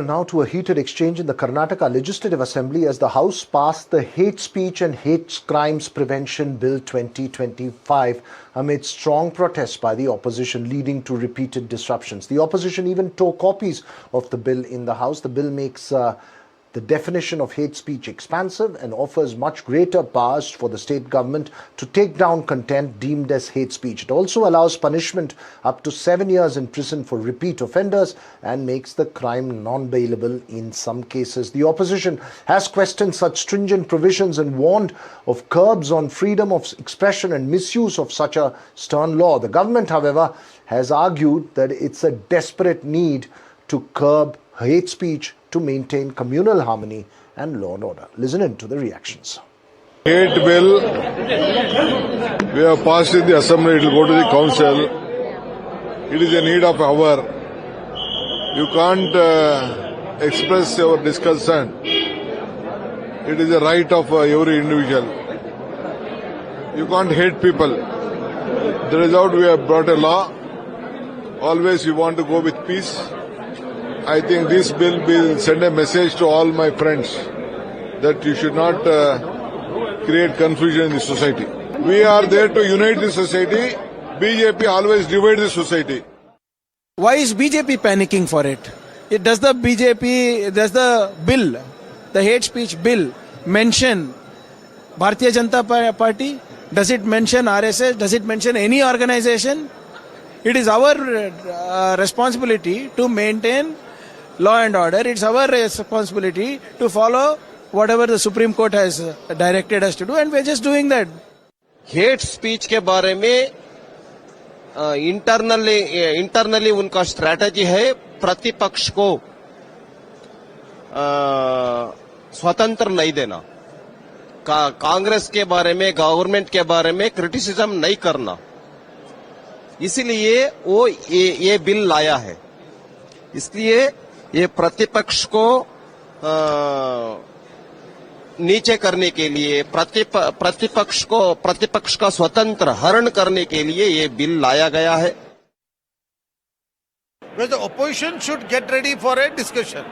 Now to a heated exchange in the Karnataka Legislative Assembly as the House passed the Hate Speech and Hate Crimes Prevention Bill 2025 amid strong protests by the opposition, leading to repeated disruptions. The opposition even tore copies of the bill in the House. The bill makes the definition of hate speech expansive and offers much greater powers for the state government to take down content deemed as hate speech. It also allows punishment up to 7 years in prison for repeat offenders and makes the crime non-bailable in some cases. The opposition has questioned such stringent provisions and warned of curbs on freedom of expression and misuse of such a stern law. The government, however, has argued that it's a desperate need to curb hate speech to maintain communal harmony and law and order. Listen in to the reactions. Hate bill, we have passed in the assembly, it will go to the council. It is a need of hour. You can't express your disconcern. It is a right of every individual. You can't hate people. The result, we have brought a law. Always we want to go with peace. I think this bill will send a message to all my friends that you should not create confusion in the society. We are there to unite the society. BJP always divide the society. Why is BJP panicking for it? Does the bill, the hate speech bill, mention Bharatiya Janata Party? Does it mention RSS? Does it mention any organization? It is our responsibility to maintain law and order. It's our responsibility to follow whatever the Supreme Court has directed us to do, and we're just doing that. Hate speech के बारे में internally उनका strategy है प्रतिपक्ष को स्वतंत्र नहीं देना, कांग्रेस के बारे में, गवर्नमेंट के बारे में क्रिटिसिज्म नहीं करना, इसलिए वो ये बिल लाया है. इसलिए ये प्रतिपक्ष को नीचे करने के लिए, प्रतिपक्ष का स्वतंत्र हरण करने के लिए ये बिल लाया गया है. Where the opposition should get ready for a discussion.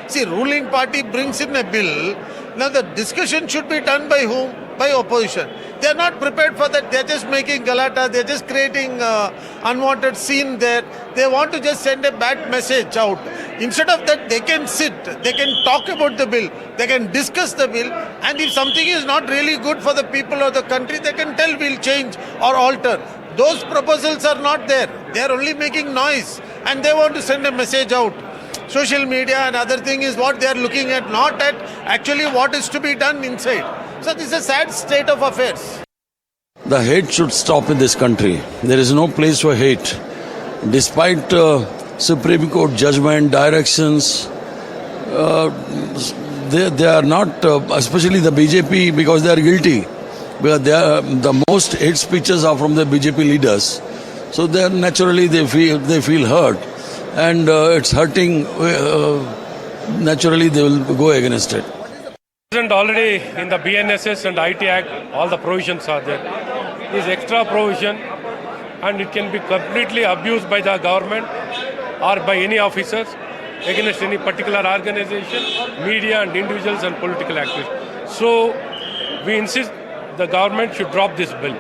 See, ruling party brings in a bill. Now the discussion should be done by whom? By opposition. They are not prepared for that. They are just making galata. They are just creating unwanted scene there. They want to just send a bad message out. Instead of that, they can sit. They can talk about the bill. They can discuss the bill. And if something is not really good for the people or the country, they can tell we'll change or alter. Those proposals are not there. They are only making noise. And they want to send a message out. Social media and other thing is what they are looking at, not at actually what is to be done inside. So this is a sad state of affairs. The hate should stop in this country. There is no place for hate. Despite Supreme Court judgment, directions, they are not, especially the BJP, because they are guilty. Because the most hate speeches are from the BJP leaders. So naturally they feel hurt, and it's hurting. Naturally they will go against it. Already in the BNSS and IT Act, all the provisions are there. This extra provision, and it can be completely abused by the government or by any officers against any particular organization, media and individuals and political activists. So we insist the government should drop this bill.